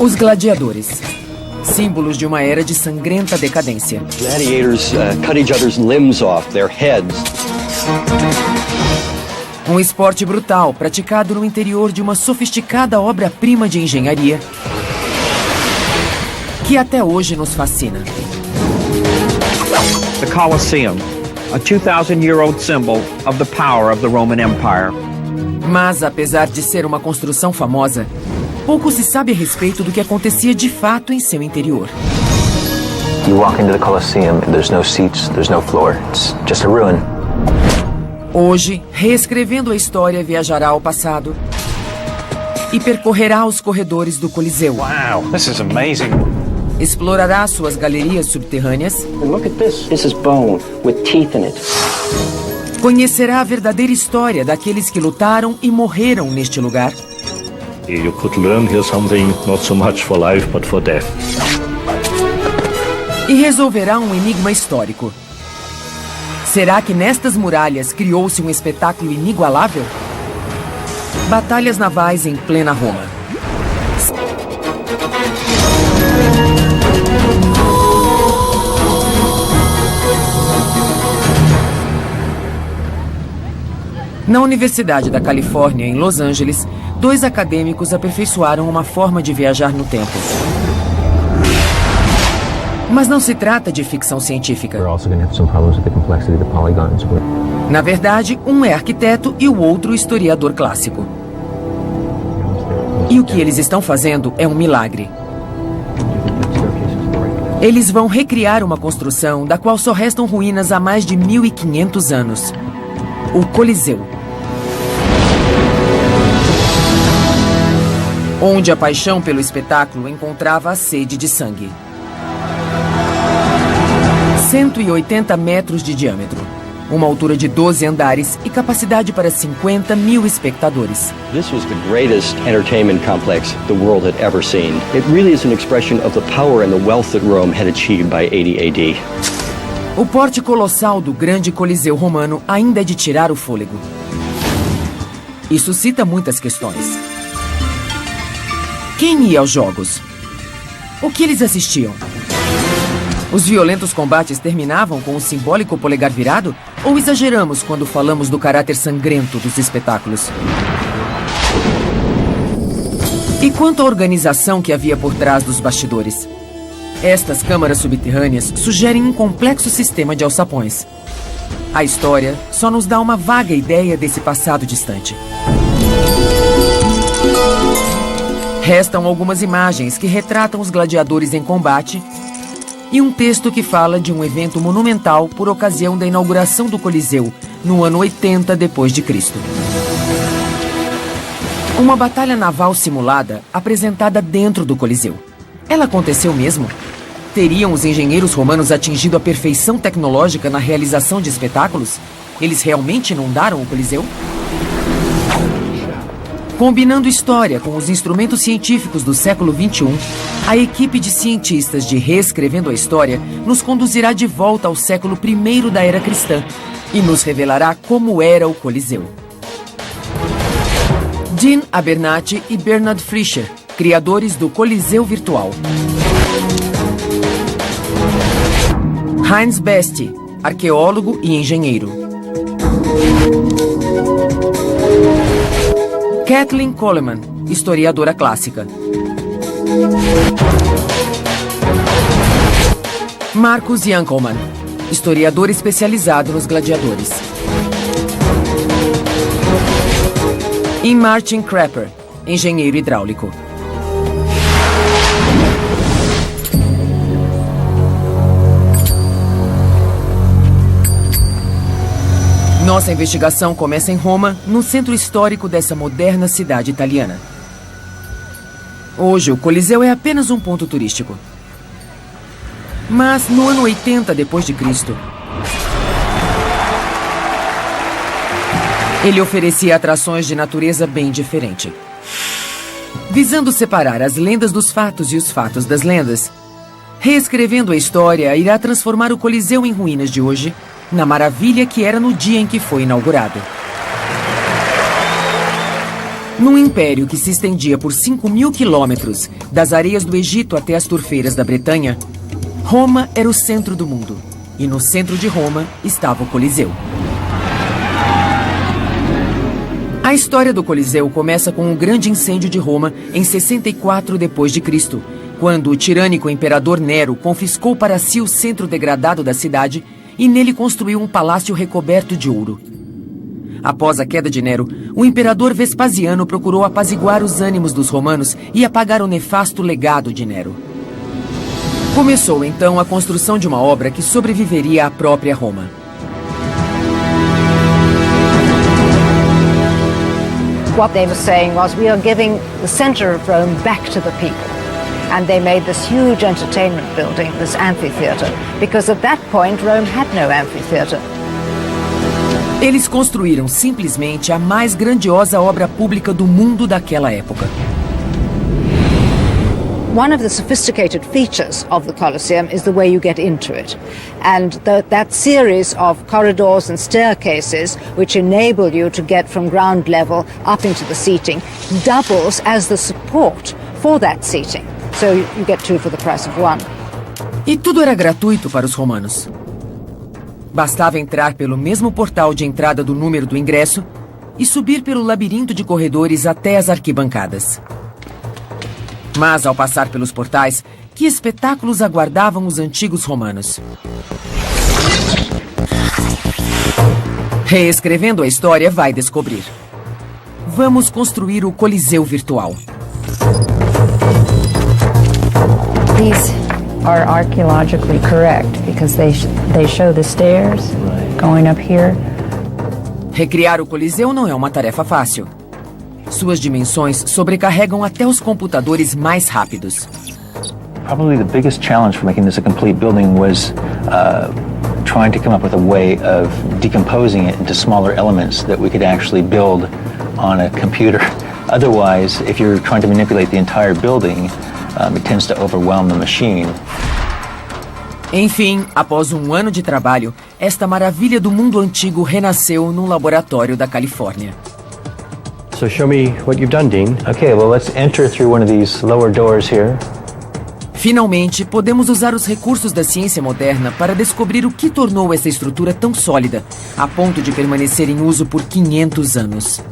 Os gladiadores. Símbolos de uma era de sangrenta decadência. Gladiators cut each other's limbs off, their heads. Um esporte brutal praticado no interior de uma sofisticada obra-prima de engenharia que até hoje nos fascina. The Colosseum, a 2,000-year-old symbol of the power of the Roman Empire. Mas, apesar de ser uma construção famosa, pouco se sabe a respeito do que acontecia de fato em seu interior. You walk into the Colosseum and there's no seats, there's no floor. It's just a ruin. Hoje, reescrevendo a história, viajará ao passado e percorrerá os corredores do Coliseu. Wow, this is amazing. Explorará suas galerias subterrâneas. And look at this. This is bone with teeth in it. Conhecerá a verdadeira história daqueles que lutaram e morreram neste lugar. You could learn here something not so much for life, but for death. E resolverá um enigma histórico. Será que nestas muralhas criou-se um espetáculo inigualável? Batalhas navais em plena Roma. Na Universidade da Califórnia, em Los Angeles, 2 acadêmicos aperfeiçoaram uma forma de viajar no tempo. Mas não se trata de ficção científica. Na verdade, um é arquiteto e o outro historiador clássico. E o que eles estão fazendo é um milagre. Eles vão recriar uma construção da qual só restam ruínas há mais de 1.500 anos. O Coliseu. Onde a paixão pelo espetáculo encontrava a sede de sangue. 180 metros de diâmetro, uma altura de 12 andares e capacidade para 50 mil espectadores. This was the greatest entertainment complex the world had ever seen. It really is an expression of the power and the wealth that Rome had achieved by 80 AD. O porte colossal do grande Coliseu romano ainda é de tirar o fôlego. Isso suscita muitas questões. Quem ia aos jogos? O que eles assistiam? Os violentos combates terminavam com o simbólico polegar virado? Ou exageramos quando falamos do caráter sangrento dos espetáculos? E quanto à organização que havia por trás dos bastidores? Estas câmaras subterrâneas sugerem um complexo sistema de alçapões. A história só nos dá uma vaga ideia desse passado distante. Restam algumas imagens que retratam os gladiadores em combate e um texto que fala de um evento monumental por ocasião da inauguração do Coliseu, no ano 80 d.C. Uma batalha naval simulada apresentada dentro do Coliseu. Ela aconteceu mesmo? Teriam os engenheiros romanos atingido a perfeição tecnológica na realização de espetáculos? Eles realmente inundaram o Coliseu? Combinando história com os instrumentos científicos do século XXI, a equipe de cientistas de Reescrevendo a História nos conduzirá de volta ao século I da Era Cristã e nos revelará como era o Coliseu. Dean Abernathy e Bernard Frischer, criadores do Coliseu Virtual. Heinz Beste, arqueólogo e engenheiro. Kathleen Coleman, historiadora clássica. Marcus Jankelmann, historiador especializado nos gladiadores. E Martin Crapper, engenheiro hidráulico. Nossa investigação começa em Roma, no centro histórico dessa moderna cidade italiana. Hoje, o Coliseu é apenas um ponto turístico. Mas, no ano 80 d.C., ele oferecia atrações de natureza bem diferente. Visando separar as lendas dos fatos e os fatos das lendas, Reescrevendo a História irá transformar o Coliseu em ruínas de hoje na maravilha que era no dia em que foi inaugurado. Num império que se estendia por 5.000 quilômetros, das areias do Egito até as turfeiras da Bretanha, Roma era o centro do mundo. E no centro de Roma estava o Coliseu. A história do Coliseu começa com o grande incêndio de Roma em 64 d.C., quando o tirânico imperador Nero confiscou para si o centro degradado da cidade e nele construiu um palácio recoberto de ouro. Após a queda de Nero, o imperador Vespasiano procurou apaziguar os ânimos dos romanos e apagar o nefasto legado de Nero. Começou então a construção de uma obra que sobreviveria à própria Roma. What they were saying was, we are giving the center of Rome back to the people. And they made this huge entertainment building, this amphitheater, because at that point Rome had no amphitheater. Eles construíram simplesmente a mais grandiosa obra pública do mundo daquela época. One of the sophisticated features of the Colosseum is the way you get into it. And that series of corridors and staircases which enable you to get from ground level up into the seating doubles as the support for that seating. So you get two for the price of one. E tudo era gratuito para os romanos. Bastava entrar pelo mesmo portal de entrada do número do ingresso e subir pelo labirinto de corredores até as arquibancadas. Mas, ao passar pelos portais, que espetáculos aguardavam os antigos romanos? Reescrevendo a história, vai descobrir. Vamos construir o Coliseu virtual. These are archaeologically correct because they show the stairs going up here. Recriar o Coliseu não é uma tarefa fácil. Suas dimensões sobrecarregam até os computadores mais rápidos. Probably the biggest challenge for making this a complete building was trying to come up with a way of decomposing it into smaller elements that we could actually build on a computer. Otherwise, if you're trying to manipulate the entire building, it tends to overwhelm the machine. Enfim, após um ano de trabalho, esta maravilha do mundo antigo renasceu num laboratório da Califórnia. So show me what you've done, Dean. Okay, well, let's enter through one of these lower doors here. Finalmente, podemos usar os recursos da ciência moderna para descobrir o que tornou essa estrutura tão sólida, a ponto de permanecer em uso por 500 anos.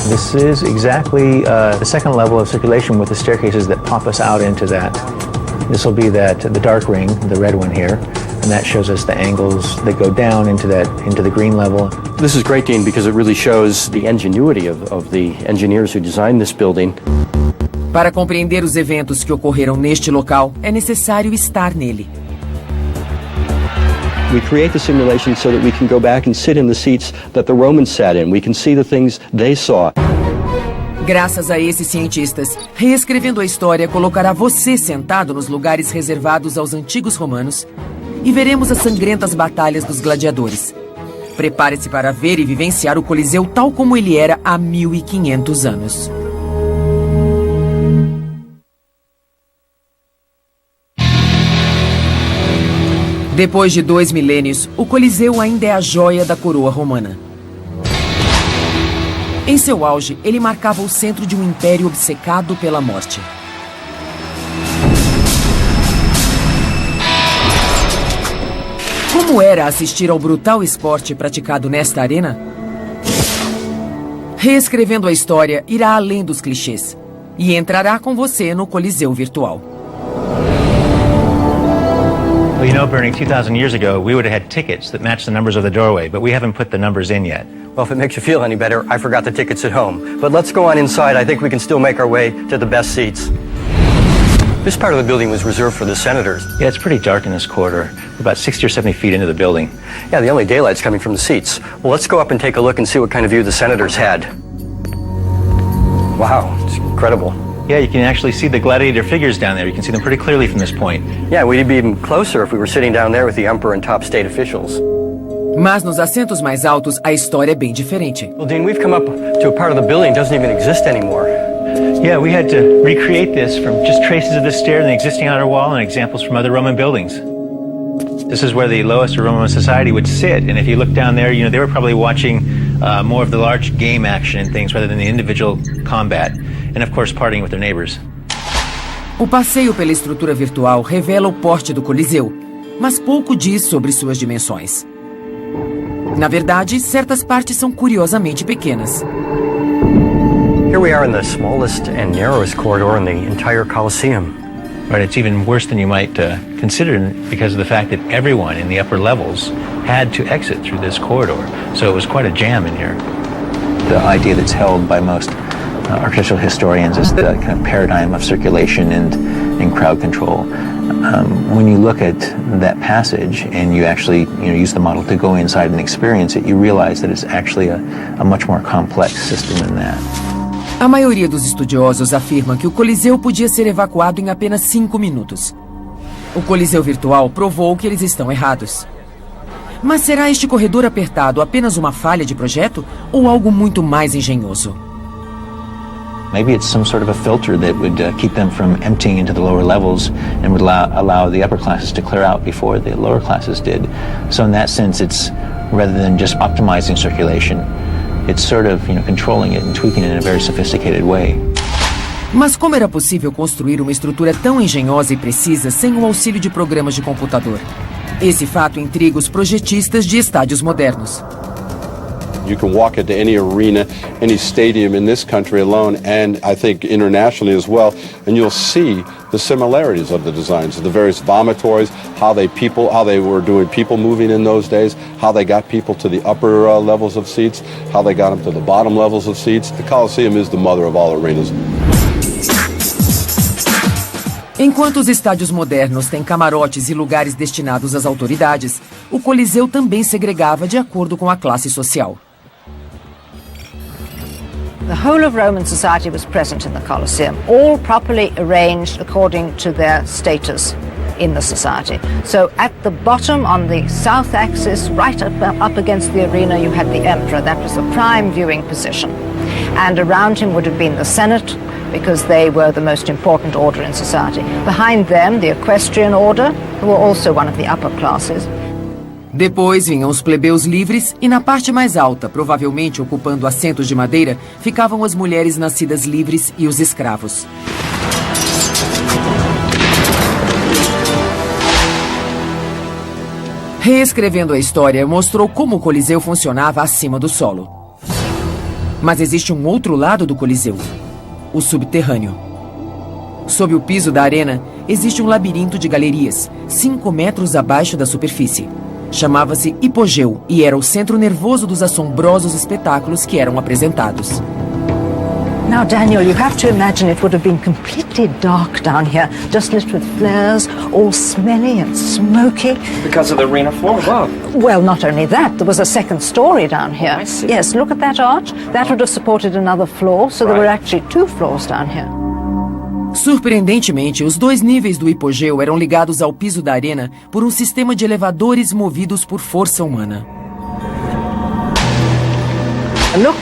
This is exactly the second level of circulation with the staircases that pop us out into that. This will be the dark ring, the red one here, and that shows us the angles that go down into the green level. This is great, Dean, because it really shows the ingenuity of the engineers who designed this building. Para compreender os eventos que ocorreram neste local, é necessário estar nele. We create the simulation so that we can go back and sit in the seats that the Romans sat in. We can see the things they saw. Graças a esses cientistas, reescrevendo a história colocará você sentado nos lugares reservados aos antigos romanos e veremos as sangrentas batalhas dos gladiadores. Prepare-se para ver e vivenciar o Coliseu tal como ele era há 1500 anos. Depois de 2 milênios, o Coliseu ainda é a joia da coroa romana. Em seu auge, ele marcava o centro de um império obcecado pela morte. Como era assistir ao brutal esporte praticado nesta arena? Reescrevendo a história, irá além dos clichês e entrará com você no Coliseu virtual. Well, you know, Bernie, 2,000 years ago, we would have had tickets that matched the numbers of the doorway, but we haven't put the numbers in yet. Well, if it makes you feel any better, I forgot the tickets at home. But let's go on inside. I think we can still make our way to the best seats. This part of the building was reserved for the senators. Yeah, it's pretty dark in this corridor. We're about 60 or 70 feet into the building. Yeah, the only daylight's coming from the seats. Well, let's go up and take a look and see what kind of view the senators had. Wow, it's incredible. Yeah, you can actually see the gladiator figures down there. You can see them pretty clearly from this point. Yeah, we'd be even closer if we were sitting down there with the emperor and top state officials. Mas nos assentos mais altos, a história é bem diferente. Well, Dean, we've come up to a part of the building that doesn't even exist anymore. Yeah, we had to recreate this from just traces of the stair and the existing outer wall and examples from other Roman buildings. This is where the lowest of Roman society would sit, and if you look down there, you know, they were probably watching more of the large game action and things rather than the individual combat. And of course, partying with their neighbors. O passeio pela estrutura virtual revela o porte do Coliseu, mas pouco diz sobre suas dimensões. Na verdade, certas partes são curiosamente pequenas. Here we are in the smallest and narrowest corridor in the entire Colosseum. Right, it's even worse than you might consider because of the fact that everyone in the upper levels had to exit through this corridor. So it was quite a jam in here. The idea that's held by most architectural historians is the kind of paradigm of circulation and crowd control. When you look at that passage and you actually use the model to go inside and experience it, you realize that it's actually a much more complex system than that. A maioria dos estudiosos afirma que o Coliseu podia ser evacuado em apenas 5 minutos. O Coliseu virtual provou que eles estão errados. Mas será este corredor apertado apenas uma falha de projeto ou algo muito mais engenhoso? Maybe it's some sort of a filter that would keep them from emptying into the lower levels and would allow the upper classes to clear out before the lower classes did. So in that sense, it's rather than just optimizing circulation, it's sort of, controlling it and tweaking it in a very sophisticated way. Mas como era possível construir uma estrutura tão engenhosa e precisa sem o auxílio de programas de computador? Esse fato intriga os projetistas de estádios modernos. You can walk into any arena, any stadium in this country alone, and I think internationally as well, and you'll see the similarities of the designs, of the various vomitories, how they were doing people moving in those days, how they got people to the upper levels of seats, how they got them to the bottom levels of seats. The Colosseum is the mother of all arenas. Enquanto os estádios modernos têm camarotes e lugares destinados às autoridades, o Coliseu também segregava de acordo com a classe social. The whole of Roman society was present in the Colosseum, all properly arranged according to their status in the society. So at the bottom on the south axis, right up against the arena, you had the emperor. That was the prime viewing position. And around him would have been the Senate, because they were the most important order in society. Behind them, the equestrian order, who were also one of the upper classes. Depois vinham os plebeus livres e na parte mais alta, provavelmente ocupando assentos de madeira, ficavam as mulheres nascidas livres e os escravos. Reescrevendo a história, mostrou como o Coliseu funcionava acima do solo. Mas existe um outro lado do Coliseu, o subterrâneo. Sob o piso da arena, existe um labirinto de galerias, 5 metros abaixo da superfície. Chamava-se Hipogeu e era o centro nervoso dos assombrosos espetáculos que eram apresentados. Now, Daniel, you have to imagine it would have been completely dark down here, just lit with flares, all smelly and smoky. Because of the arena floor above. Well, not only that, there was a second story down here. I see. Yes, look at that arch. That would have supported another floor, so there were actually 2 floors down here. Surpreendentemente, os 2 níveis do hipogeu eram ligados ao piso da arena por um sistema de elevadores movidos por força humana. Look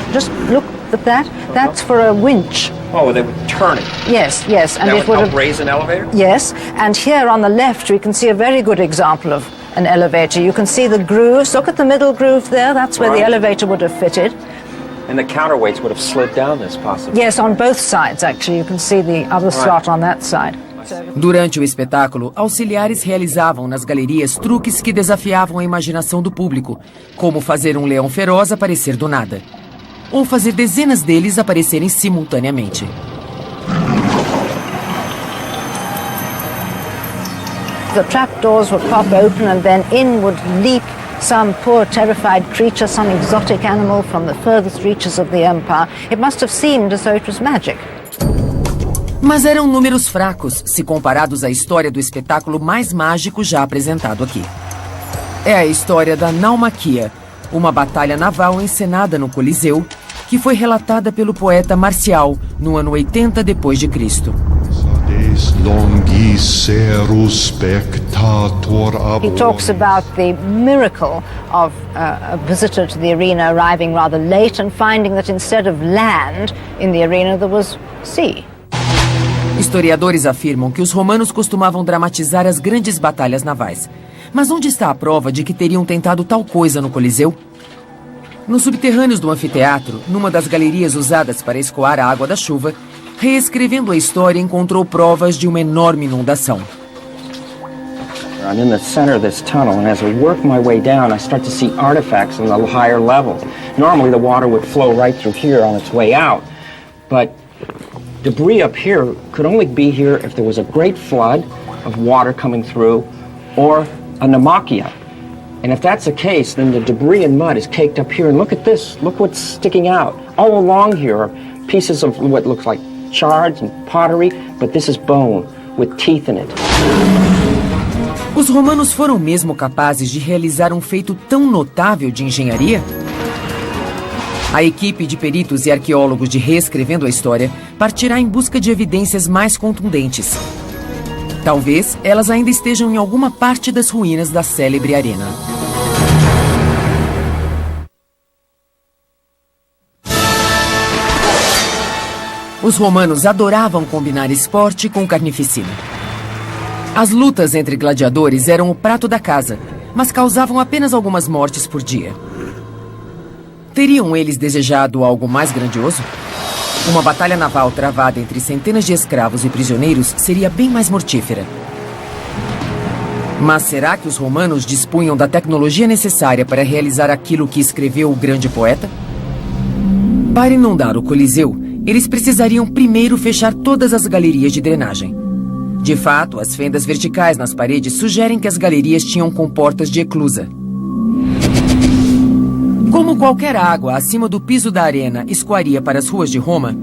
at that. That's for a winch. Oh, they would turn it. Yes, and that it would would help raise an elevator? Yes, and here on the left we can see a very good example of an elevator. You can see the grooves. Look at the middle groove there. That's where the elevator would have fitted. And the counterweights would have slid down this possibly. Yes, on both sides, actually. You can see the other slot on that side. Durante o espetáculo, auxiliares realizavam nas galerias truques que desafiavam a imaginação do público, como fazer um leão feroz aparecer do nada, ou fazer dezenas deles aparecerem simultaneamente. The trapdoors would pop open and then in would leap some poor terrified creature, some exotic animal from the furthest reaches of the empire. It must have seemed as though it was magic. Mas eram números fracos, se comparados à história do espetáculo mais mágico já apresentado aqui. É a história da Naumaquia, uma batalha naval encenada no Coliseu, que foi relatada pelo poeta Marcial no ano 80 d.C. He talks about the miracle of a visitor to the arena arriving rather late and finding that instead of land in the arena there was sea. Historiadores afirmam que os romanos costumavam dramatizar as grandes batalhas navais. Mas onde está a prova de que teriam tentado tal coisa no Coliseu? Nos subterrâneos do anfiteatro, numa das galerias usadas para escoar a água da chuva, reescrevendo a história, encontrou provas de uma enorme inundação. I'm in the center of this tunnel, and as I work my way down, I start to see artifacts in the higher levels. Normally, the water would flow right through here on its way out, but debris up here could only be here if there was a great flood of water coming through or a Namakya. And if that's the case, then the debris and mud is caked up here. And look at this. Look what's sticking out. All along here are pieces of what looks like shards and pottery, but this is bone with teeth in it. Os romanos foram mesmo capazes de realizar um feito tão notável de engenharia? A equipe de peritos e arqueólogos de Reescrevendo a História partirá em busca de evidências mais contundentes. Talvez elas ainda estejam em alguma parte das ruínas da célebre arena. Os romanos adoravam combinar esporte com carnificina. As lutas entre gladiadores eram o prato da casa, mas causavam apenas algumas mortes por dia. Teriam eles desejado algo mais grandioso? Uma batalha naval travada entre centenas de escravos e prisioneiros seria bem mais mortífera. Mas será que os romanos dispunham da tecnologia necessária para realizar aquilo que escreveu o grande poeta? Para inundar o Coliseu, eles precisariam primeiro fechar todas as galerias de drenagem. De fato, as fendas verticais nas paredes sugerem que as galerias tinham comportas de eclusa. Como qualquer água acima do piso da arena escoaria para as ruas de Roma,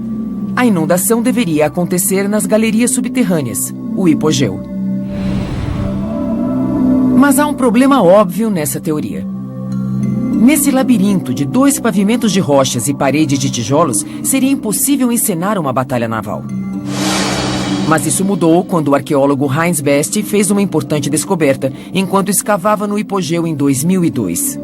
a inundação deveria acontecer nas galerias subterrâneas, o hipogeu. Mas há um problema óbvio nessa teoria. Nesse labirinto de 2 pavimentos de rochas e paredes de tijolos, seria impossível encenar uma batalha naval. Mas isso mudou quando o arqueólogo Heinz Best fez uma importante descoberta enquanto escavava no hipogeu em 2002.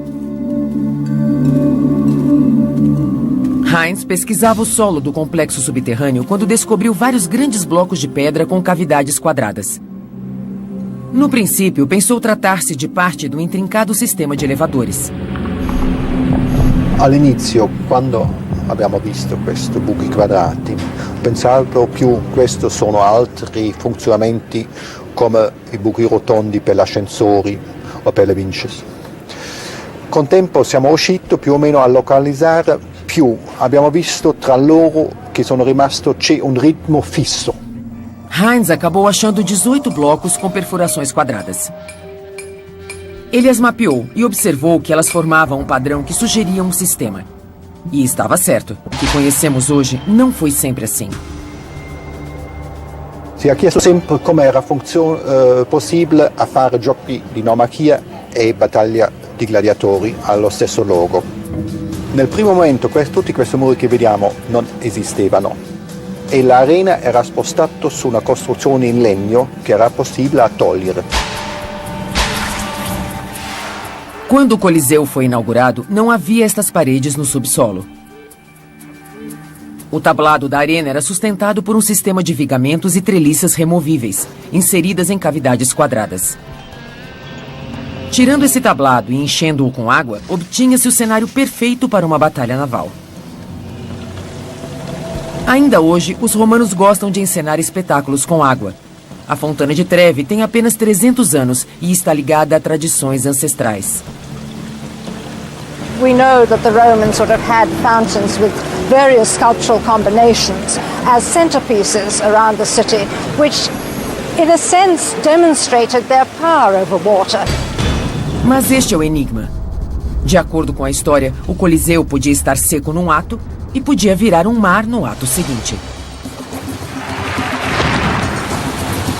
Heinz pesquisava o solo do complexo subterrâneo quando descobriu vários grandes blocos de pedra com cavidades quadradas. No princípio, pensou tratar-se de parte do intrincado sistema de elevadores. All'inizio, quando abbiamo visto questi buchi quadrati, pensavo più questi sono altri funzionamenti come i buchi rotondi per gli ascensori o per le vinches. Con tempo siamo riusciti più o meno a localizzare più, abbiamo visto tra loro che sono rimasto c'è un ritmo fisso. Heinz acabou achando 18 blocos com perfurações quadradas. Ele as mapeou e observou que elas formavam um padrão que sugeria um sistema. E estava certo, o que conhecemos hoje não foi sempre assim. Si è chiesto sempre come era possibile a fare giochi di nomachia e battaglia di gladiatori allo stesso luogo. Nel primo momento tutti questi muri che vediamo non esistevano e l'arena era spostata su una costruzione in legno che era possibile a togliere. Quando o Coliseu foi inaugurado, não havia estas paredes no subsolo. O tablado da arena era sustentado por um sistema de vigamentos e treliças removíveis, inseridas em cavidades quadradas. Tirando esse tablado e enchendo-o com água, obtinha-se o cenário perfeito para uma batalha naval. Ainda hoje, os romanos gostam de encenar espetáculos com água. A Fontana de Trevi tem apenas 300 anos e está ligada a tradições ancestrais. We know that the Romans would have had fountains with various sculptural combinations as centerpieces around the city, which, in a sense, demonstrated their power over water. Mas este é o enigma. De acordo com a história, o Coliseu podia estar seco num ato e podia virar um mar no ato seguinte.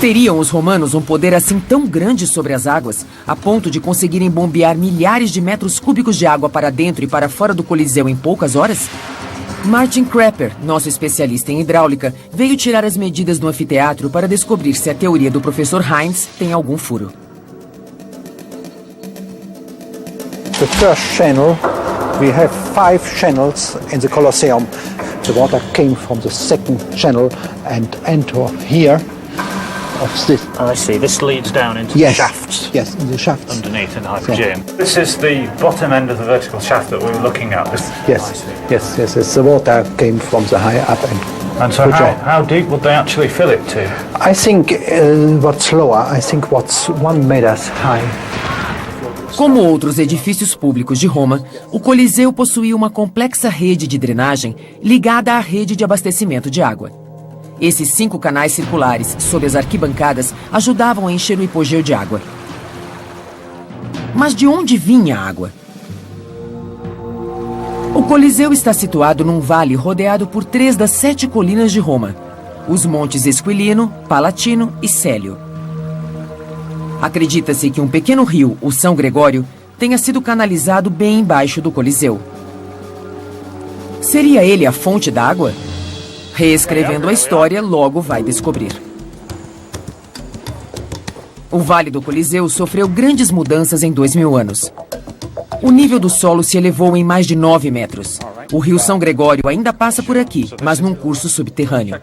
Teriam os romanos um poder assim tão grande sobre as águas, a ponto de conseguirem bombear milhares de metros cúbicos de água para dentro e para fora do Coliseu em poucas horas? Martin Crapper, nosso especialista em hidráulica, veio tirar as medidas do anfiteatro para descobrir se a teoria do professor Heinz tem algum furo. The first channel, we have 5 channels in the Colosseum. The water came from the second channel and entered here. of this. I see. This leads down into Yes. the shafts. Yes, in the shafts. Underneath in the Hypogeum. This is the bottom end of the vertical shaft that we were looking at. Yes, yes, yes. Yes. The water came from the higher up end. And so how deep would they actually fill it to? I think what's lower, I think what's 1 meter high. Como outros edifícios públicos de Roma, o Coliseu possuía uma complexa rede de drenagem ligada à rede de abastecimento de água. Esses 5 canais circulares sob as arquibancadas ajudavam a encher o hipogeu de água. Mas de onde vinha a água? O Coliseu está situado num vale rodeado por 3 das 7 colinas de Roma: os montes Esquilino, Palatino e Célio. Acredita-se que um pequeno rio, o São Gregório, tenha sido canalizado bem embaixo do Coliseu. Seria ele a fonte da água? Reescrevendo a história, logo vai descobrir. O Vale do Coliseu sofreu grandes mudanças em 2000 anos. O nível do solo se elevou em mais de 9 metros. O rio São Gregório ainda passa por aqui, mas num curso subterrâneo.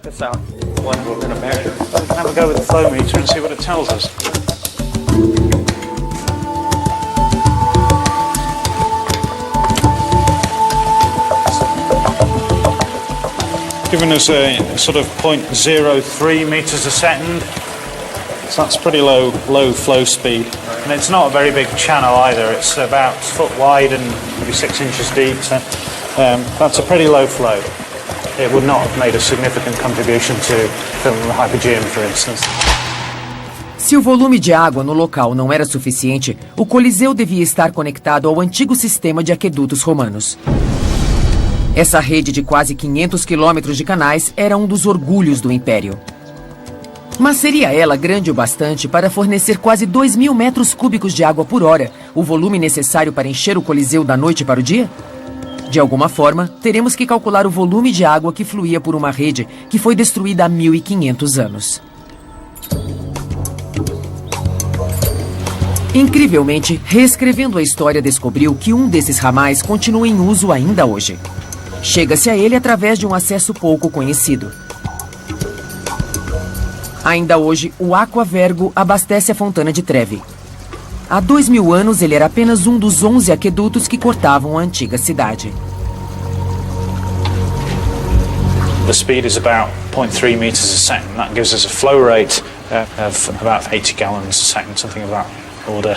Giving us a sort of 0.03 meters a second. So that's pretty low flow speed. And it's not a very big channel either. It's about a foot wide and maybe 6 inches deep. So that's a pretty low flow. It would not have made a significant contribution to filling the Hypogeum, for instance. Se o volume de água no local não era suficiente, o Coliseu devia estar conectado ao antigo sistema de aquedutos romanos. Essa rede de quase 500 quilômetros de canais era um dos orgulhos do Império. Mas seria ela grande o bastante para fornecer quase 2.000 metros cúbicos de água por hora, o volume necessário para encher o Coliseu da noite para o dia? De alguma forma, teremos que calcular o volume de água que fluía por uma rede que foi destruída há 1.500 anos. Incrivelmente, reescrevendo a história, descobriu que um desses ramais continua em uso ainda hoje. Chega-se a ele através de um acesso pouco conhecido. Ainda hoje, o Aqua Vergo abastece a Fontana de Trevi. Há 2.000 anos, ele era apenas um dos 11 aquedutos que cortavam a antiga cidade. The speed is about 0.3 meters a second. That gives us a flow rate of about 80 gallons a second, something of that order.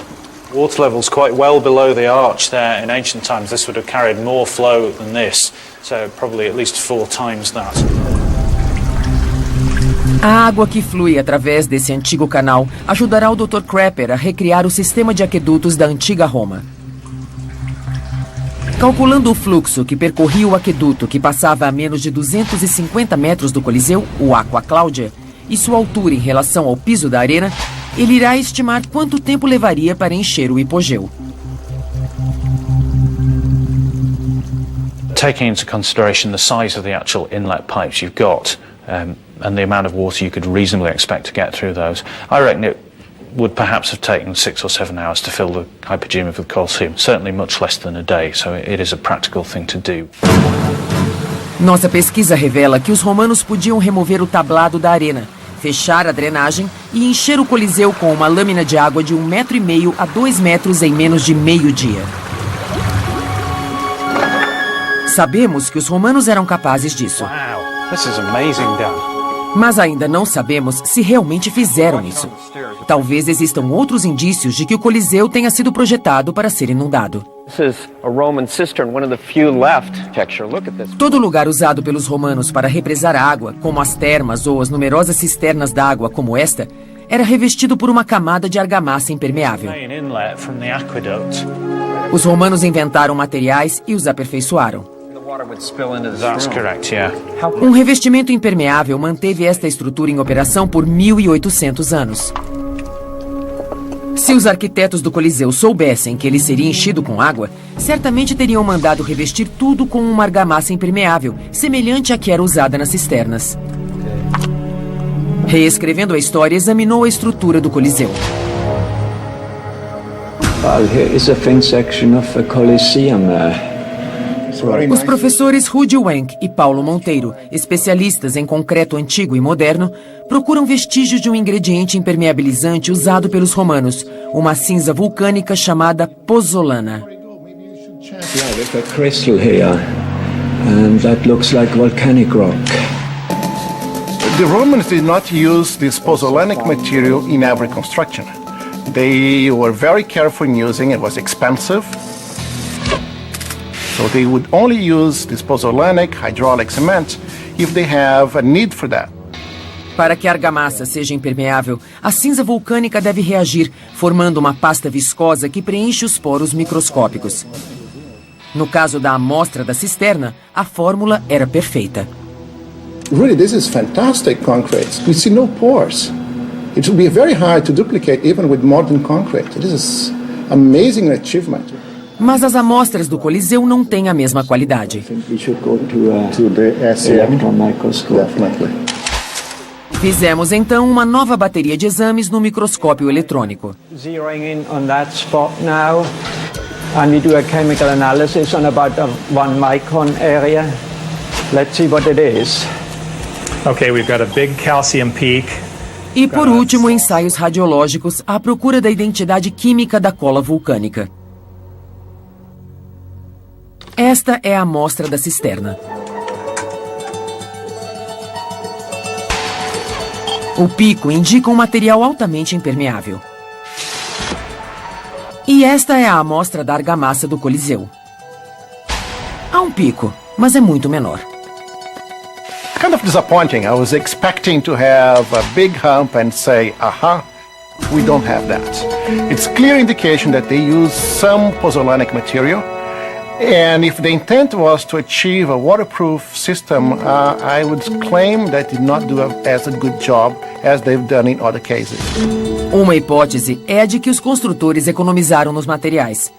Water level's quite well below the arch there. In ancient times, this would have carried more flow than this, so probably at least 4 times that. A água que flui através desse antigo canal ajudará o Dr. Crapper a recriar o sistema de aquedutos da antiga Roma. Calculando o fluxo que percorria o aqueduto que passava a menos de 250 metros do Coliseu, o Aqua Claudia, e sua altura em relação ao piso da arena, ele irá estimar quanto tempo levaria para encher o hipogeu. Taking into consideration the size of the actual inlet pipes you've got and the amount of water you could reasonably expect to get through those, I reckon it would perhaps have taken 6 or 7 hours to fill the Hypogeum of the Colosseum. Certainly much less than a day, so it is a practical thing to do. Nossa pesquisa revela que os romanos podiam remover o tablado da arena, fechar a drenagem e encher o Coliseu com uma lâmina de água de 1,5 metro a 2 metros em menos de meio-dia. Sabemos que os romanos eram capazes disso. Wow, this is amazing, Dan. Mas ainda não sabemos se realmente fizeram isso. Talvez existam outros indícios de que o Coliseu tenha sido projetado para ser inundado. Todo lugar usado pelos romanos para represar água, como as termas ou as numerosas cisternas d'água como esta, era revestido por uma camada de argamassa impermeável. Os romanos inventaram materiais e os aperfeiçoaram. Um revestimento impermeável manteve esta estrutura em operação por 1.800 anos. Se os arquitetos do Coliseu soubessem que ele seria enchido com água, certamente teriam mandado revestir tudo com uma argamassa impermeável, semelhante à que era usada nas cisternas. Reescrevendo a história, examinou a estrutura do Coliseu. Well, here is a thin section of the Colosseum. Os professores Rudy Wenck e Paulo Monteiro, especialistas em concreto antigo e moderno, procuram vestígios de um ingrediente impermeabilizante usado pelos romanos, uma cinza vulcânica chamada pozzolana. There's a crystal here, and that looks like volcanic rock. The Romans did not use this pozzolanic material in every construction. They were very careful in using it. It was expensive. So they would only use this pozzolanic hydraulic cement if they have a need for that. Para que a argamassa seja impermeável, a cinza vulcânica deve reagir, formando uma pasta viscosa que preenche os poros microscópicos. No caso da amostra da cisterna, a fórmula era perfeita. Really, this is fantastic concrete. We see no pores. It will be very hard to duplicate even with modern concrete. This is amazing achievement. Mas as amostras do Coliseu não têm a mesma qualidade. We should go to the electron microscope. Definitely. Fizemos então uma nova bateria de exames no microscópio eletrônico. Zeroing in on that spot now, and we do a chemical analysis on about a 1 micron area. Let's see what it is. Okay, we've got a big calcium peak. E por último, ensaios radiológicos à procura da identidade química da cola vulcânica. Esta é a amostra da cisterna. O pico indica um material altamente impermeável. E esta é a amostra da argamassa do Coliseu. Há um pico, mas é muito menor. Kind of disappointing. I was expecting to have a big hump and say, aha, we don't have that. It's clear indication that they use some pozzolanic material. And if the intent was to achieve a waterproof system, I would claim that did not do as a good job as they've done in other cases. Uma hipótese é a de que os construtores economizaram nos materiais.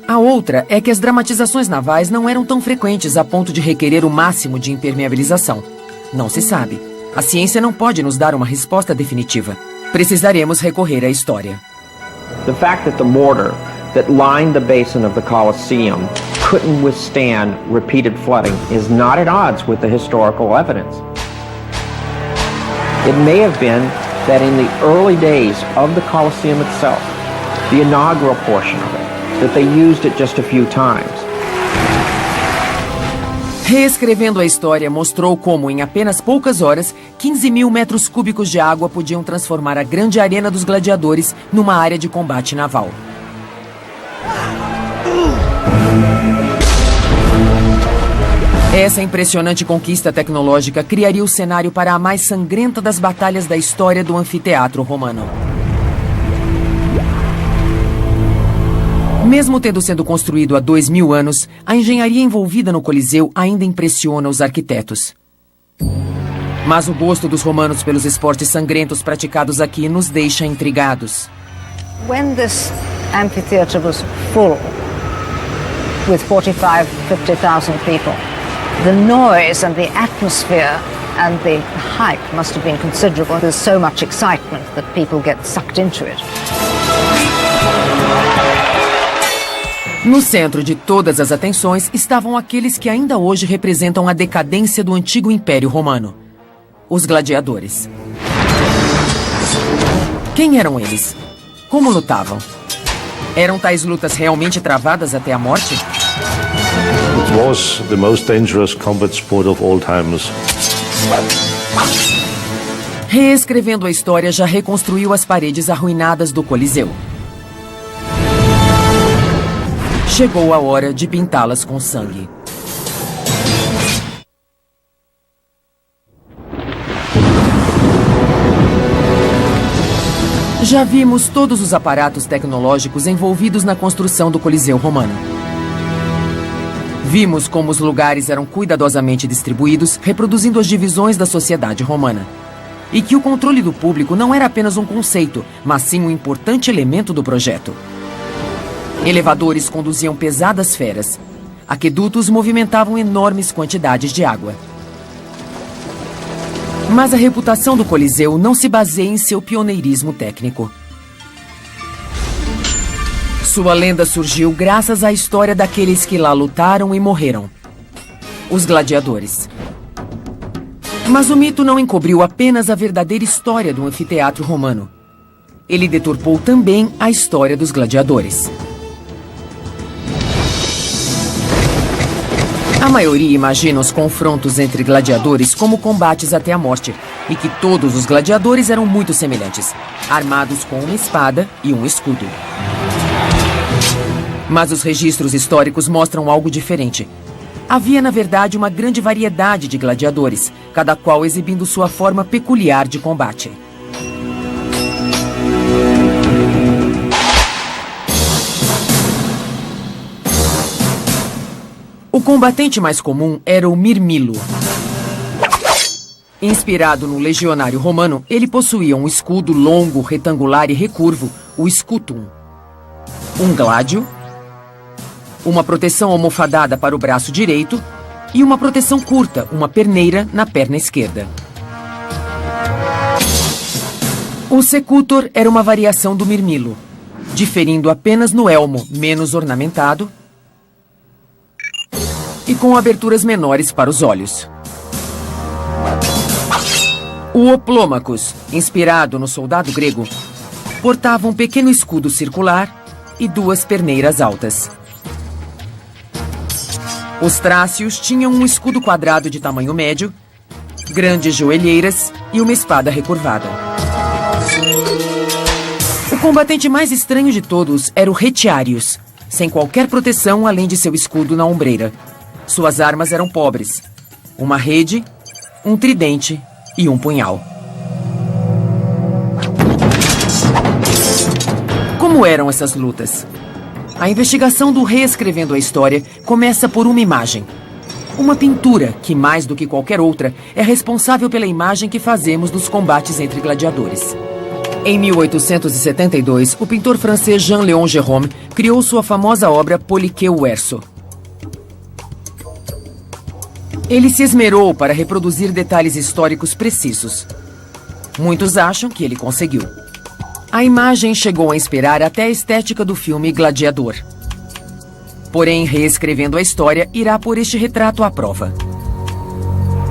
A outra é que as dramatizações navais não eram tão frequentes a ponto de requerer o máximo de impermeabilização. Não se sabe. A ciência não pode nos dar uma resposta definitiva. Precisaremos recorrer à história. The fact that the mortar that lined the basin of the Colosseum couldn't withstand repeated flooding is not at odds with the historical evidence. It may have been that in the early days of the Colosseum itself, the inaugural portion of it, that they used it just a few times. Reescrevendo a história mostrou como, em apenas poucas horas, 15 mil metros cúbicos de água podiam transformar a grande arena dos gladiadores numa área de combate naval. Essa impressionante conquista tecnológica criaria o cenário para a mais sangrenta das batalhas da história do anfiteatro romano. Mesmo tendo sido construído há 2000 anos, a engenharia envolvida no Coliseu ainda impressiona os arquitetos. Mas o gosto dos romanos pelos esportes sangrentos praticados aqui nos deixa intrigados. When this amphitheater was full, with 45, 50,000 people, the noise and the atmosphere and the hype must have been considerable. There's so much excitement that people get sucked into it. No centro de todas as atenções estavam aqueles que ainda hoje representam a decadência do antigo Império Romano: os gladiadores. Quem eram eles? Como lutavam? Eram tais lutas realmente travadas até a morte? It was the most dangerous combat sport of all times. Reescrevendo a história já reconstruiu as paredes arruinadas do Coliseu. Chegou a hora de pintá-las com sangue. Já vimos todos os aparatos tecnológicos envolvidos na construção do Coliseu Romano. Vimos como os lugares eram cuidadosamente distribuídos, reproduzindo as divisões da sociedade romana. E que o controle do público não era apenas um conceito, mas sim um importante elemento do projeto. Elevadores conduziam pesadas feras. Aquedutos movimentavam enormes quantidades de água. Mas a reputação do Coliseu não se baseia em seu pioneirismo técnico. Sua lenda surgiu graças à história daqueles que lá lutaram e morreram. os gladiadores. Mas o mito não encobriu apenas a verdadeira história do anfiteatro romano. Ele deturpou também a história dos gladiadores. A maioria imagina os confrontos entre gladiadores como combates até a morte, e que todos os gladiadores eram muito semelhantes, armados com uma espada e um escudo. Mas os registros históricos mostram algo diferente. Havia, na verdade, uma grande variedade de gladiadores, cada qual exibindo sua forma peculiar de combate. O combatente mais comum era o Mirmilo. Inspirado no legionário romano, ele possuía um escudo longo, retangular e recurvo, o scutum, um gládio, uma proteção almofadada para o braço direito e uma proteção curta, uma perneira, na perna esquerda. O secutor era uma variação do Mirmilo, diferindo apenas no elmo, menos ornamentado, e com aberturas menores para os olhos. O Oplômacos, inspirado no soldado grego, portava um pequeno escudo circular e duas perneiras altas. Os Trácios tinham um escudo quadrado de tamanho médio, grandes joelheiras e uma espada recurvada. O combatente mais estranho de todos era o Retiarius, sem qualquer proteção além de seu escudo na ombreira. Suas armas eram pobres: uma rede, um tridente e um punhal. Como eram essas lutas? A investigação do Reescrevendo a História começa por uma imagem. Uma pintura que, mais do que qualquer outra, é responsável pela imagem que fazemos dos combates entre gladiadores. Em 1872, o pintor francês Jean-Léon Gérôme criou sua famosa obra Polique o Verso. Ele se esmerou para reproduzir detalhes históricos precisos. Muitos acham que ele conseguiu. A imagem chegou a inspirar até a estética do filme Gladiador. Porém, Reescrevendo a História irá pôr este retrato à prova.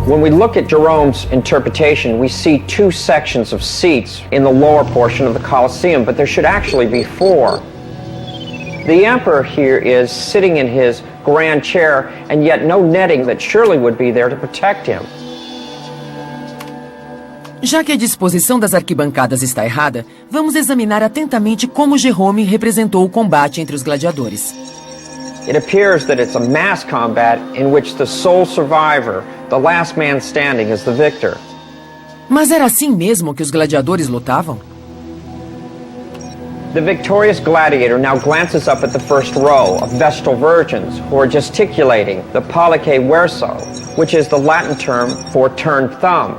When we look at Jerome's interpretation, we see two sections of seats in the lower portion of the Colosseum, but there should actually be four. The emperor here is sitting in his grand chair, and yet no netting that surely would be there to protect him. Já que a disposição das arquibancadas está errada, vamos examinar atentamente como Gérôme representou o combate entre os gladiadores. It appears that it's a mass combat in which the sole survivor, the last man standing, is the victor. Mas era assim mesmo que os gladiadores lutavam? The victorious gladiator now glances up at the first row of Vestal virgins who are gesticulating the pollice verso, which is the Latin term for turned thumb.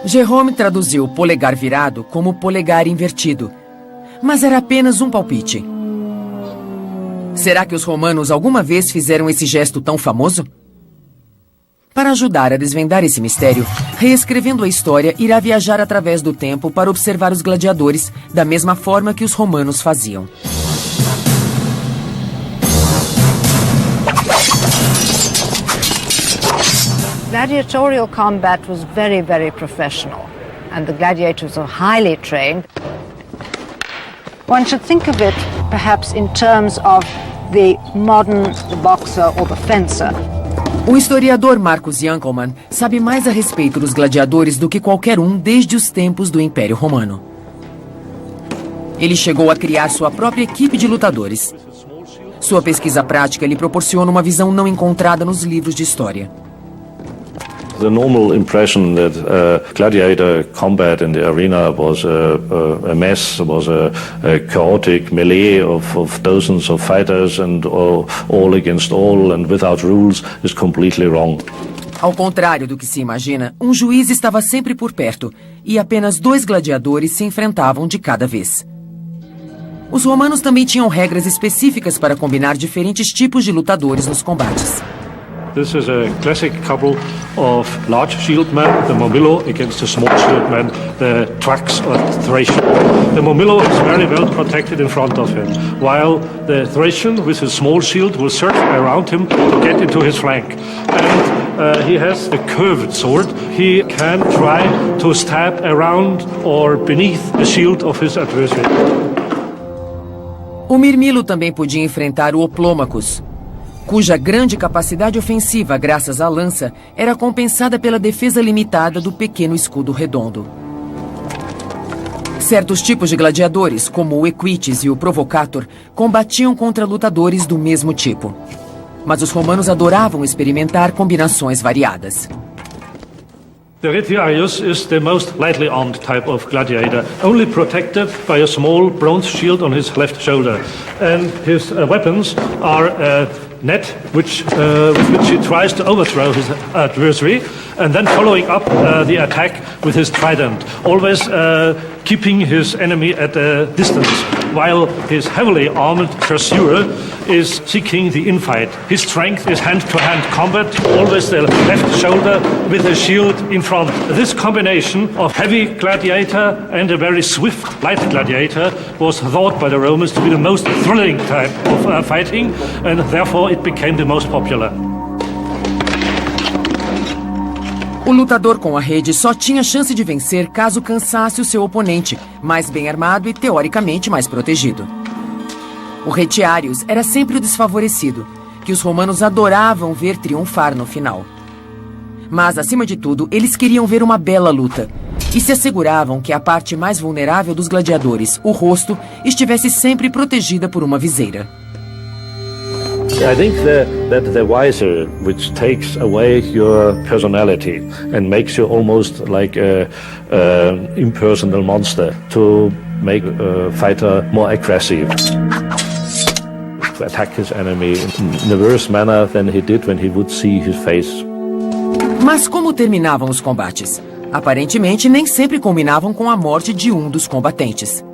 Gérôme traduziu o polegar virado como polegar invertido, mas era apenas um palpite. Será que os romanos alguma vez fizeram esse gesto tão famoso? Para ajudar a desvendar esse mistério, Reescrevendo a História irá viajar através do tempo para observar os gladiadores da mesma forma que os romanos faziam. Gladiatorial combat was very, very professional, and the gladiators are highly trained. One should think of it perhaps in terms of the modern boxer or the fencer. O historiador Marcus Jankelmann sabe mais a respeito dos gladiadores do que qualquer um desde os tempos do Império Romano. Ele chegou a criar sua própria equipe de lutadores. Sua pesquisa prática lhe proporciona uma visão não encontrada nos livros de história. The normal impression that gladiator combat in the arena was a mess, was a chaotic melee of dozens of fighters and all against all and without rules is completely wrong. Ao contrário do que se imagina, um juiz estava sempre por perto e apenas 2 gladiadores se enfrentavam de cada vez. Os romanos também tinham regras específicas para combinar diferentes tipos de lutadores nos combates. This is a classic couple of large shield men, the Momillo against the small shield men, the Thrax or Thracian. The Momillo is very well protected in front of him, while the Thracian with his small shield will circle around him to get into his flank. And he has the curved sword. He can try to stab around or beneath the shield of his adversary. O Mirmilo também podia enfrentar o Oplômacos, cuja grande capacidade ofensiva, graças à lança, era compensada pela defesa limitada do pequeno escudo redondo. Certos tipos de gladiadores, como o Equites e o Provocator, combatiam contra lutadores do mesmo tipo. Mas os romanos adoravam experimentar combinações variadas. The Retiarius is the most lightly armed type of gladiator, only protected by a small bronze shield on his left shoulder. And his weapons are a net with which he tries to overthrow his adversary, and then following up the attack with his trident, always keeping his enemy at a distance, while his heavily armed pursuer is seeking the infight. His strength is hand-to-hand combat, always the left shoulder with a shield in front. This combination of heavy gladiator and a very swift light gladiator was thought by the Romans to be the most thrilling type of fighting, and therefore it became the most popular. O lutador com a rede só tinha chance de vencer caso cansasse o seu oponente, mais bem armado e teoricamente mais protegido. O Retiarius era sempre o desfavorecido, que os romanos adoravam ver triunfar no final. Mas, acima de tudo, eles queriam ver uma bela luta e se asseguravam que a parte mais vulnerável dos gladiadores, o rosto, estivesse sempre protegida por uma viseira. I think that the visor, which takes away your personality and makes you almost like an impersonal monster, to make a fighter more aggressive, to attack his enemy in a worse manner than he did when he would see his face. Mas como terminavam os combates? Aparentemente, nem sempre culminavam com a morte de um dos combatentes.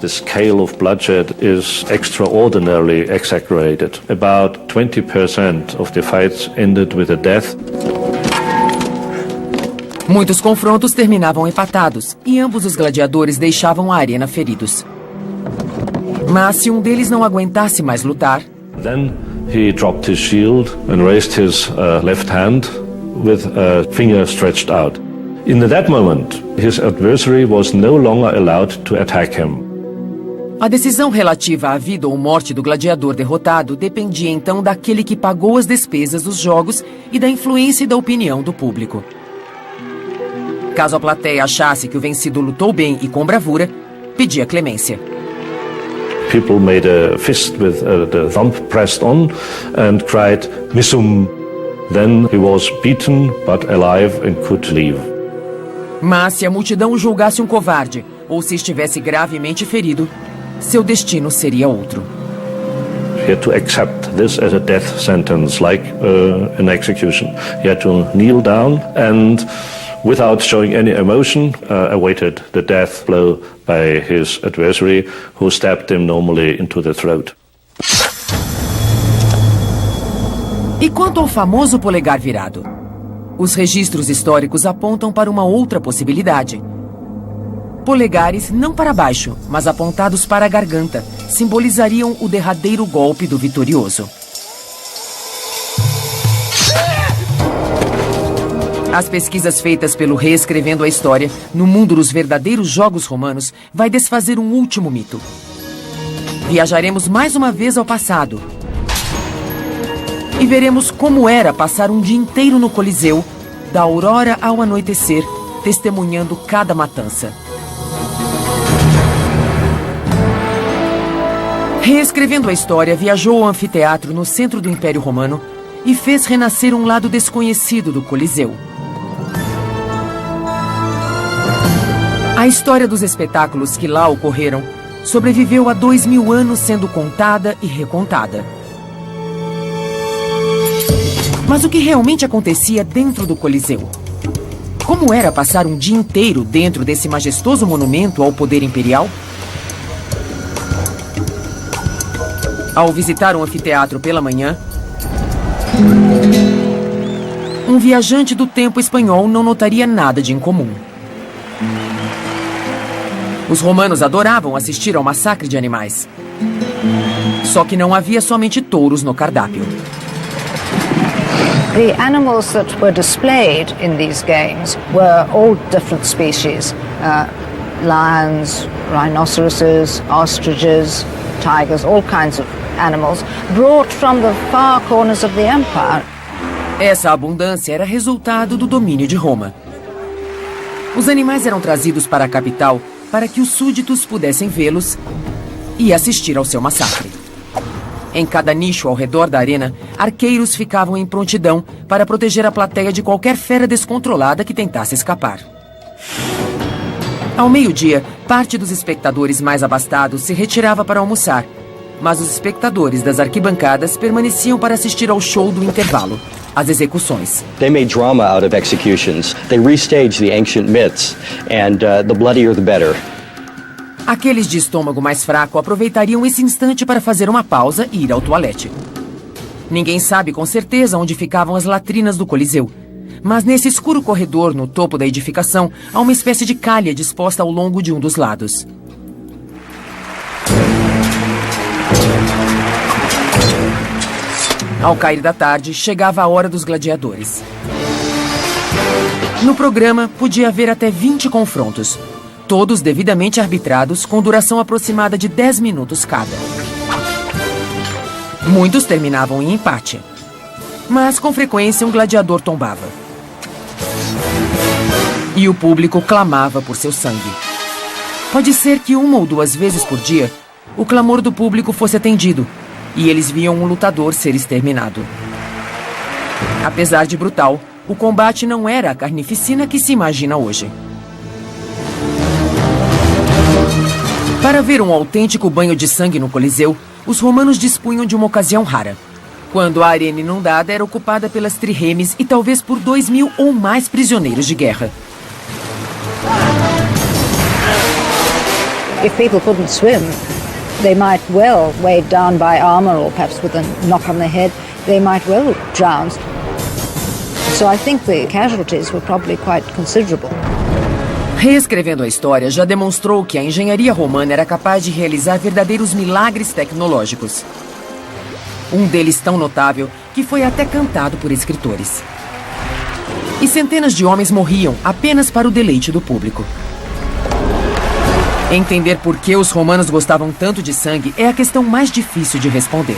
The scale of bloodshed is extraordinarily exaggerated. About 20% of the fights ended with a death. Muitos confrontos terminavam empatados e ambos os gladiadores deixavam a arena feridos. Mas se um deles não aguentasse mais lutar, then he dropped his shield and raised his left hand with a finger stretched out. In that moment, his adversary was no longer allowed to attack him. A decisão relativa à vida ou morte do gladiador derrotado dependia então daquele que pagou as despesas dos jogos e da influência e da opinião do público. Caso a plateia achasse que o vencido lutou bem e com bravura, pedia clemência. People made a fist with the thumb pressed on and cried, "Missum." Then he was beaten but alive and could leave. Mas se a multidão o julgasse um covarde ou se estivesse gravemente ferido, seu destino seria outro. He had to accept this as a death sentence, like an execution. He had to kneel down and, without showing any emotion, awaited the death blow by his adversary, who stabbed him normally into the throat. E quanto ao famoso polegar virado? Os registros históricos apontam para uma outra possibilidade. Polegares não para baixo, mas apontados para a garganta, simbolizariam o derradeiro golpe do vitorioso. As pesquisas feitas pelo Reescrevendo a História, no mundo dos verdadeiros jogos romanos, vai desfazer um último mito. Viajaremos mais uma vez ao passado e veremos como era passar um dia inteiro no Coliseu, da aurora ao anoitecer, testemunhando cada matança. Reescrevendo a História, viajou ao anfiteatro no centro do Império Romano e fez renascer um lado desconhecido do Coliseu. A história dos espetáculos que lá ocorreram sobreviveu a 2000 anos sendo contada e recontada. Mas o que realmente acontecia dentro do Coliseu? Como era passar um dia inteiro dentro desse majestoso monumento ao poder imperial? Ao visitar um anfiteatro pela manhã, um viajante do tempo espanhol não notaria nada de incomum. Os romanos adoravam assistir ao massacre de animais. Só que não havia somente touros no cardápio. The animals that were displayed in these games were all different species. Lions, rhinoceroses, ostriches, tigers, all kinds of animals, brought from the far corners of the empire. Essa abundância era resultado do domínio de Roma. Os animais eram trazidos para a capital para que os súditos pudessem vê-los e assistir ao seu massacre. Em cada nicho ao redor da arena, arqueiros ficavam em prontidão para proteger a plateia de qualquer fera descontrolada que tentasse escapar. Ao meio-dia, parte dos espectadores mais abastados se retirava para almoçar, mas os espectadores das arquibancadas permaneciam para assistir ao show do intervalo, as execuções. They made drama out of executions. They restaged the ancient myths, and the bloodier the better. Aqueles de estômago mais fraco aproveitariam esse instante para fazer uma pausa e ir ao toalete. Ninguém sabe com certeza onde ficavam as latrinas do Coliseu, mas nesse escuro corredor no topo da edificação há uma espécie de calha disposta ao longo de um dos lados. Ao cair da tarde, chegava a hora dos gladiadores. No programa, podia haver até 20 confrontos, todos devidamente arbitrados, com duração aproximada de 10 minutos cada. Muitos terminavam em empate, mas com frequência um gladiador tombava. E o público clamava por seu sangue. Pode ser que 1 ou 2 vezes por dia, o clamor do público fosse atendido, e eles viam um lutador ser exterminado. Apesar de brutal, o combate não era a carnificina que se imagina hoje. Para ver um autêntico banho de sangue no Coliseu, os romanos dispunham de uma ocasião rara, quando a arena inundada era ocupada pelas trirremes e talvez por 2.000 ou mais prisioneiros de guerra. If people couldn't swim, they might well, weighed down by armor or perhaps with a knock on the head, they might well drown. So I think the casualties were probably quite considerable. Reescrevendo a história, já demonstrou que a engenharia romana era capaz de realizar verdadeiros milagres tecnológicos. Um deles tão notável que foi até cantado por escritores. E centenas de homens morriam apenas para o deleite do público. Entender por que os romanos gostavam tanto de sangue é a questão mais difícil de responder.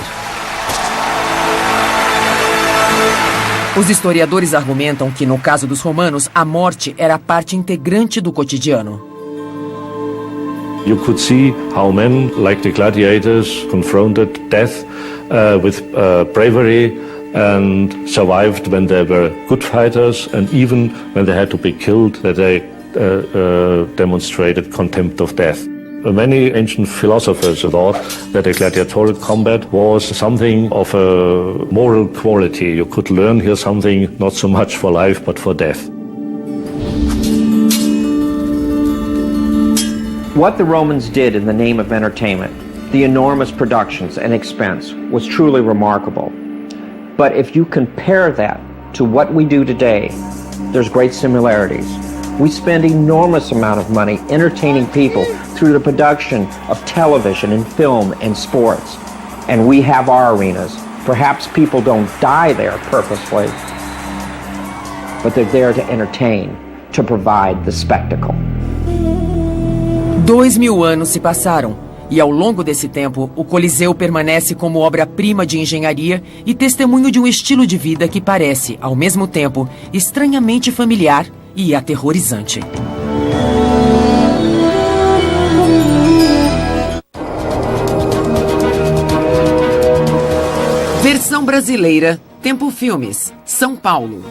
Os historiadores argumentam que, no caso dos romanos, a morte era parte integrante do cotidiano. You could see how men, like the gladiators, confronted death with bravery and survived when they were good fighters, and even when they had to be killed, that they demonstrated contempt of death. Many ancient philosophers thought that a gladiatorial combat was something of a moral quality. You could learn here something not so much for life but for death. What the Romans did in the name of entertainment, the enormous productions and expense, was truly remarkable. But if you compare that to what we do today, there's great similarities. We spend enormous amount of money entertaining people through the production of television and film and sports. And we have our arenas. Perhaps people don't die there purposefully, but they're there to entertain, to provide the spectacle. 2000 anos se passaram, e ao longo desse tempo, o Coliseu permanece como obra-prima de engenharia e testemunho de um estilo de vida que parece, ao mesmo tempo, estranhamente familiar e aterrorizante. Versão brasileira, Tempo Filmes, São Paulo.